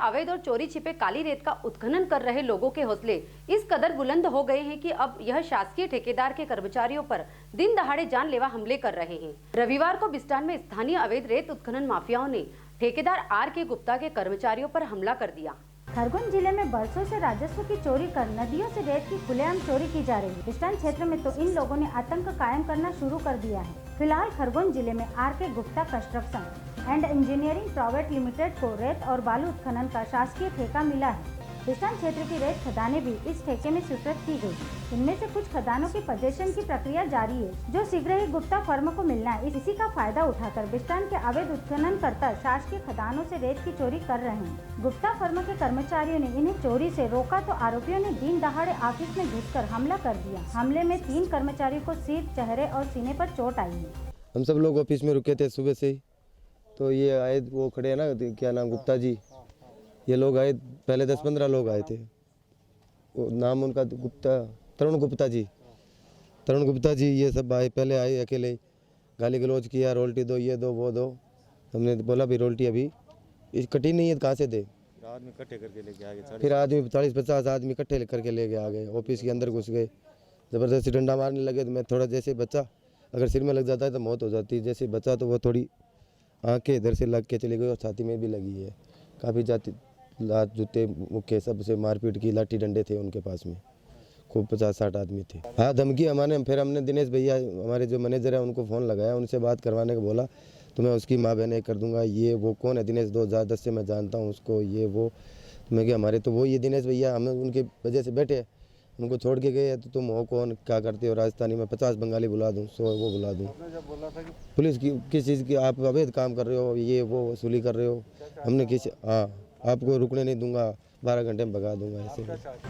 अवैध और चोरी छिपे काली रेत का उत्खनन कर रहे लोगों के हौसले इस कदर बुलंद हो गए हैं कि अब यह शासकीय ठेकेदार के कर्मचारियों पर दिन दहाड़े जानलेवा हमले कर रहे हैं। रविवार को बिस्टान में स्थानीय अवैध रेत उत्खनन माफियाओं ने ठेकेदार R.K. गुप्ता के कर्मचारियों पर हमला कर दिया। खरगोन जिले में बरसों से राजस्व की चोरी कर नदियों से रेत की खुलेआम चोरी की जा रही है। बिस्टान क्षेत्र में तो इन लोगों ने आतंक कायम करना शुरू कर दिया है। फिलहाल खरगोन जिले में R.K. Gupta construction and engineering private limited को रेत और बालू उत्खनन का शासकीय ठेका मिला है। बिस्टान क्षेत्र की रेत खदानें भी इस ठेके में स्वीकृत की गई। इनमें से कुछ खदानों की पोजीशन की प्रक्रिया जारी है, जो शीघ्र ही गुप्ता फर्म को मिलना है। इसी का फायदा उठाकर बिस्टान के अवैध उत्खनन करता शासकीय खदानों से रेत की चोरी कर रहे हैं। गुप्ता फर्म के कर्मचारियों ने इन्हें चोरी से रोका तो आरोपियों ने दिन दहाड़े ऑफिस में घुसकर हमला कर दिया। हमले में 3 कर्मचारियों को सिर, चेहरे और सीने पर चोट आई है। हम सब लोग ऑफिस में रुके थे सुबह से ही, तो ये आए, वो खड़े हैं ना, क्या नाम, गुप्ता जी। ये लोग आए, पहले 10-15 लोग आए थे। वो नाम उनका गुप्ता, तरुण गुप्ता जी। तरुण गुप्ता जी ये सब आए, पहले आए अकेले, गाली गलौज किया, रोल्टी दो, ये दो, वो दो। हमने बोला भी रोल्टी अभी कटी नहीं है, कहाँ से दे। आदमी इकट्ठे करके लेके आ गए। फिर आदमी 40-50 आदमी इकट्ठे करके लेके आ गए। ऑफिस के अंदर घुस गए, ज़बरदस्ती डंडा मारने लगे। तो मैं थोड़ा जैसे बचा, अगर सिर में लग जाता है तो मौत हो जाती है। जैसे बचा तो वो थोड़ी आंखें इधर से लग के चली गई और छाती में भी लगी है। काफ़ी जाती, लात, जूते, मुक्के सबसे मारपीट की, लाठी डंडे थे उनके पास में, खूब 50-60 आदमी थे। हाँ, धमकी हमारे। फिर हमने दिनेश भैया, हमारे जो मैनेजर है, उनको फ़ोन लगाया, उनसे बात करवाने को बोला। तो मैं उसकी माँ बहन कर दूंगा, ये वो कौन है दिनेश, 2010 से मैं जानता हूँ उसको, ये वो। तो मैं क्या, हमारे तो वो ये दिनेश भैया, हमें उनके वजह से बैठे, उनको छोड़ के गए। तो तुम हो कौन, क्या करते हो राजस्थानी में? 50 बंगाली बुला दूँ, 100 वो बुला दूँ। पुलिस की किस चीज़ की, आप अवैध काम कर रहे हो, ये वो वसूली कर रहे हो। हमने किस, हाँ, आपको रुकने नहीं दूंगा, 12 घंटे में भगा दूंगा ऐसे।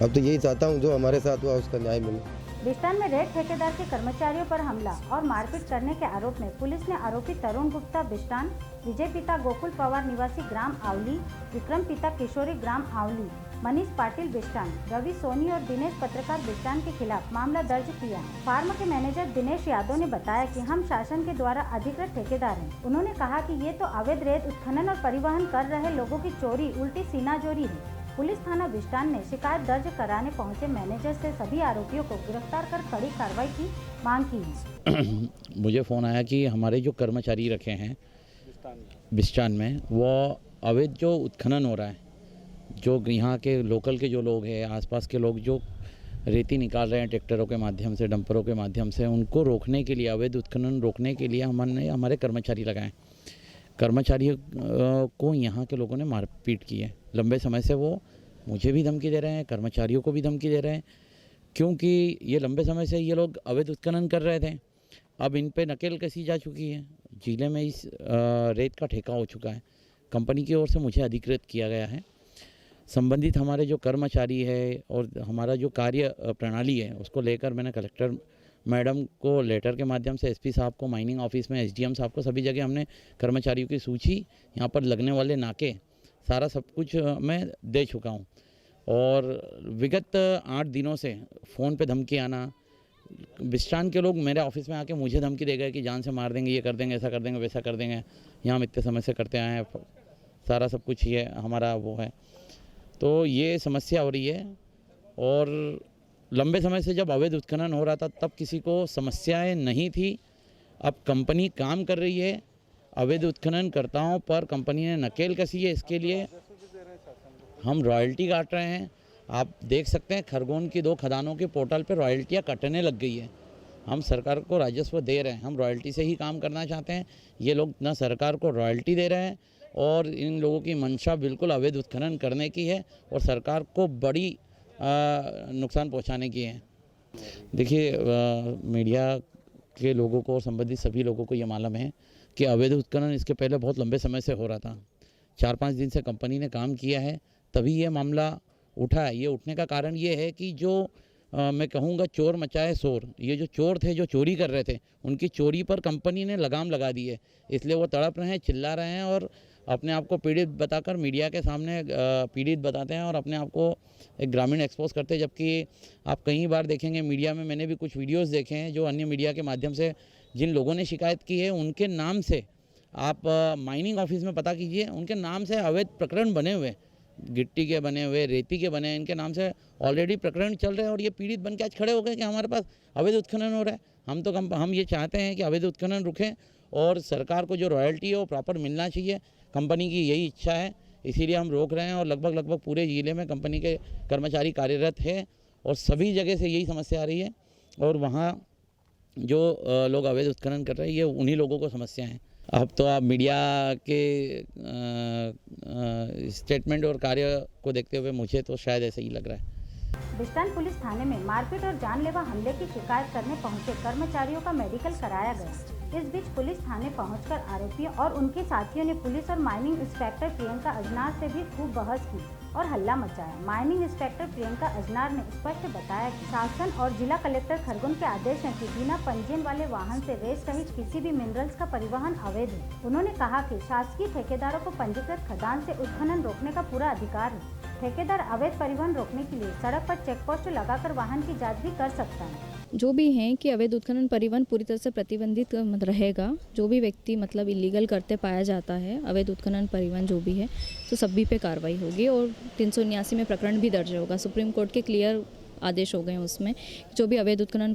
अब तो यही चाहता हूँ जो हमारे साथ हुआ उसका न्याय मिले। बिस्टान में रेत ठेकेदार के कर्मचारियों पर हमला और मारपीट करने के आरोप में पुलिस ने आरोपी तरुण गुप्ता बिस्टान, विजय पिता गोकुल पवार निवासी ग्राम आवली, विक्रम पिता किशोरी ग्राम आवली, मनीष पाटिल बिस्टान, रवि सोनी और दिनेश पत्रकार बिस्टान के खिलाफ मामला दर्ज किया है। फार्म के मैनेजर दिनेश यादव ने बताया कि हम शासन के द्वारा अधिकृत ठेकेदार हैं। उन्होंने कहा कि ये तो अवैध रेत उत्खनन और परिवहन कर रहे लोगों की चोरी उल्टी सीनाजोरी है। पुलिस थाना बिस्टान ने शिकायत दर्ज कराने पहुंचे मैनेजर से सभी आरोपियों को गिरफ्तार कर कड़ी कार्रवाई की मांग की है। मुझे फ़ोन आया कि हमारे जो कर्मचारी रखे हैं बिस्टान में, वो अवैध जो उत्खनन हो रहा है, जो यहाँ के लोकल के जो लोग हैं, आसपास के लोग जो रेती निकाल रहे हैं ट्रैक्टरों के माध्यम से, डंपरों के माध्यम से, उनको रोकने के लिए, अवैध उत्खनन रोकने के लिए हमने हमारे कर्मचारी लगाए। कर्मचारियों को यहाँ के लोगों ने मारपीट की है। लंबे समय से वो मुझे भी धमकी दे रहे हैं, कर्मचारियों को भी धमकी दे रहे हैं, क्योंकि ये लंबे समय से ये लोग अवैध उत्खनन कर रहे थे। अब इन पे नकेल कसी जा चुकी है। जिले में इस रेत का ठेका हो चुका है। कंपनी की ओर से मुझे अधिकृत किया गया है। संबंधित हमारे जो कर्मचारी है और हमारा जो कार्य प्रणाली है, उसको लेकर मैंने कलेक्टर मैडम को लेटर के माध्यम से, एसपी साहब को, माइनिंग ऑफिस में एसडीएम साहब को, सभी जगह हमने कर्मचारियों की सूची, यहाँ पर लगने वाले नाके, सारा सब कुछ मैं दे चुका हूँ। और विगत 8 दिनों से फ़ोन पे धमकी आना, बिस्टान के लोग मेरे ऑफिस में आके मुझे धमकी दे गए कि जान से मार देंगे, ये कर देंगे, ऐसा कर देंगे, वैसा कर देंगे, यहाँ हम इतने समय से करते आए हैं, सारा सब कुछ ये हमारा वो है। तो ये समस्या हो रही है। और लंबे समय से जब अवैध उत्खनन हो रहा था तब किसी को समस्याएं नहीं थी। अब कंपनी काम कर रही है, अवैध उत्खननकर्ताओं पर कंपनी ने नकेल कसी है। इसके लिए हम रॉयल्टी काट रहे हैं। आप देख सकते हैं खरगोन की 2 खदानों के पोर्टल पर रॉयल्टियाँ कटने लग गई है। हम सरकार को राजस्व दे रहे हैं, हम रॉयल्टी से ही काम करना चाहते हैं। ये लोग ना सरकार को रॉयल्टी दे रहे हैं और इन लोगों की मंशा बिल्कुल अवैध उत्खनन करने की है और सरकार को बड़ी नुकसान पहुंचाने की है। देखिए, मीडिया के लोगों को और संबंधित सभी लोगों को ये मालूम है कि अवैध उत्खनन इसके पहले बहुत लंबे समय से हो रहा था। 4-5 दिन से कंपनी ने काम किया है, तभी ये मामला उठा है। ये उठने का कारण ये है कि जो मैं कहूँगा चोर मचाए शोर, ये जो चोर थे जो चोरी कर रहे थे, उनकी चोरी पर कंपनी ने लगाम लगा दी है। इसलिए वो तड़प रहे हैं, चिल्ला रहे हैं और अपने आप को पीड़ित बताकर मीडिया के सामने पीड़ित बताते हैं और अपने आप को एक ग्रामीण एक्सपोज करते हैं। जबकि आप कई बार देखेंगे मीडिया में, मैंने भी कुछ वीडियोस देखे हैं जो अन्य मीडिया के माध्यम से जिन लोगों ने शिकायत की है उनके नाम से आप माइनिंग ऑफिस में पता कीजिए, उनके नाम से अवैध प्रकरण बने हुए गिट्टी के बने हुए, रेती के बने हैं, इनके नाम से ऑलरेडी प्रकरण चल रहे हैं और ये पीड़ित बन के आज खड़े हो गए कि हमारे पास अवैध उत्खनन हो रहा है। हम ये चाहते हैं कि अवैध उत्खनन रुके और सरकार को जो रॉयल्टी है वो प्रॉपर मिलना चाहिए। कंपनी की यही इच्छा है, इसीलिए हम रोक रहे हैं और लगभग पूरे ज़िले में कंपनी के कर्मचारी कार्यरत है और सभी जगह से यही समस्या आ रही है। और वहाँ जो लोग अवैध उत्खनन कर रहे हैं ये उन्हीं लोगों को समस्या है। अब तो आप मीडिया के स्टेटमेंट और कार्य को देखते हुए मुझे तो शायद ऐसा ही लग रहा है। बिस्टान पुलिस थाने में मारपीट और जानलेवा हमले की शिकायत करने पहुंचे कर्मचारियों का मेडिकल कराया गया। इस बीच पुलिस थाने पहुंचकर आरोपियों और उनके साथियों ने पुलिस और माइनिंग इंस्पेक्टर प्रियंका अजनार से भी खूब बहस की और हल्ला मचाया। माइनिंग इंस्पेक्टर प्रियंका अजनार ने स्पष्ट बताया कि शासन और जिला कलेक्टर खरगोन के आदेश हैं कि बिना पंजीयन वाले वाहन से रेत सहित किसी भी मिनरल्स का परिवहन अवैध है। उन्होंने कहा कि शासकीय ठेकेदारों को पंजीकृत खदान से उत्खनन रोकने का पूरा अधिकार है। ठेकेदार अवैध परिवहन रोकने के लिए सड़क पर चेक पोस्ट लगाकर वाहन की जांच भी कर सकता है। जो भी हैं कि अवैध उत्खनन परिवहन पूरी तरह से प्रतिबंधित रहेगा। जो भी व्यक्ति मतलब इलीगल करते पाया जाता है, अवैध उत्खनन परिवहन जो भी है, तो सभी पे कार्रवाई होगी और 379 में प्रकरण भी दर्ज होगा। सुप्रीम कोर्ट के क्लियर आदेश हो गए हैं उसमें, जो भी अवैध उत्खनन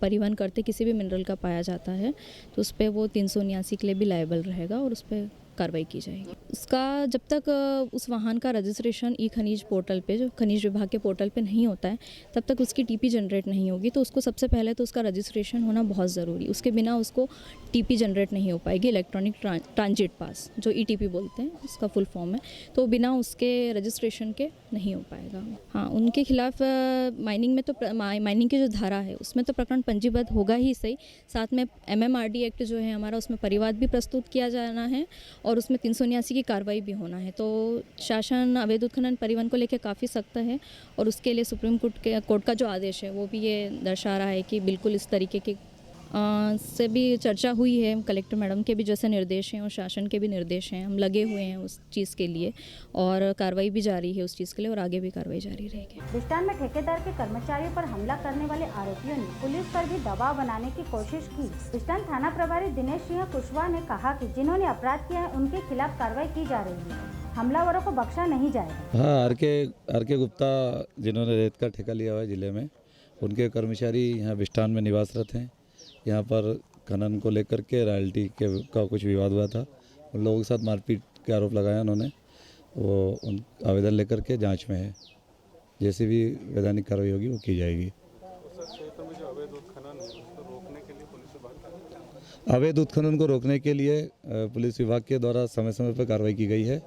परिवहन करते किसी भी मिनरल का पाया जाता है तो उस पर वो 379 के लिए भी लायबल रहेगा और उस पर कार्रवाई की जाएगी। उसका जब तक उस वाहन का रजिस्ट्रेशन ई खनिज पोर्टल पे, जो खनिज विभाग के पोर्टल पे नहीं होता है, तब तक उसकी टीपी जनरेट नहीं होगी। तो उसको सबसे पहले तो उसका रजिस्ट्रेशन होना बहुत ज़रूरी। उसके बिना उसको टीपी जनरेट नहीं हो पाएगी, इलेक्ट्रॉनिक ट्रांजिट पास, जो ईटीपी बोलते हैं, उसका फुल फॉर्म है। तो बिना उसके रजिस्ट्रेशन के नहीं हो पाएगा। हाँ, उनके खिलाफ माइनिंग में तो माइनिंग की जो धारा है उसमें तो प्रकरण पंजीबद्ध होगा ही सही, साथ में MMRD एक्ट जो है हमारा, उसमें परिवाद भी प्रस्तुत किया जाना है और उसमें 379 की कार्रवाई भी होना है। तो शासन अवैध उत्खनन परिवहन को लेकर काफ़ी सख्त है और उसके लिए सुप्रीम कोर्ट का जो आदेश है वो भी ये दर्शा रहा है कि बिल्कुल इस तरीके की से भी चर्चा हुई है। कलेक्टर मैडम के भी जैसे निर्देश हैं और शासन के भी निर्देश हैं, हम लगे हुए हैं उस चीज़ के लिए और कार्रवाई भी जारी है उस चीज़ के लिए और आगे भी कार्रवाई जारी रहेगी। बिस्टान में ठेकेदार के कर्मचारियों पर हमला करने वाले आरोपियों ने पुलिस पर भी दबाव बनाने की कोशिश की। बिस्टान थाना प्रभारी दिनेश सिंह कुशवाहा ने कहा कि जिन्होंने अपराध किया है उनके खिलाफ कार्रवाई की जा रही है, हमलावरों को बख्शा नहीं जाएगा। हाँ, आर के गुप्ता जिन्होंने रेत का ठेका लिया हुआ है जिले में, उनके कर्मचारी यहाँ बिस्टान में निवासरत हैं। यहाँ पर खनन को लेकर के रॉयल्टी का कुछ विवाद हुआ था, उन लोगों के साथ मारपीट के आरोप लगाया उन्होंने। वो उन आवेदन लेकर के जांच में है, जैसे भी वैधानिक कार्रवाई होगी वो की जाएगी। अवैध उत्खनन को रोकने के लिए पुलिस विभाग के द्वारा समय समय पर कार्रवाई की गई है।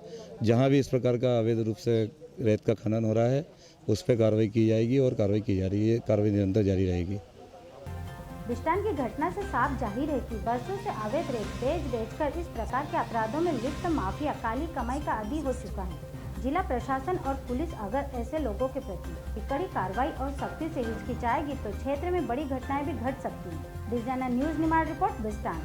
जहाँ भी इस प्रकार का अवैध रूप से रेत का खनन हो रहा है उस पर कार्रवाई की जाएगी और कार्रवाई की जा रही है, कार्रवाई निरंतर जारी रहेगी। बिस्टान की घटना से साफ जाहिर है कि बरसों से अवैध रेत बेचकर इस प्रकार के अपराधों में लिप्त माफिया काली कमाई का आदी हो चुका है। जिला प्रशासन और पुलिस अगर ऐसे लोगों के प्रति कड़ी कार्रवाई और सख्ती से हिचकिचाएगी तो क्षेत्र में बड़ी घटनाएं भी घट सकती हैं। Bistan news Nimar report Bistan.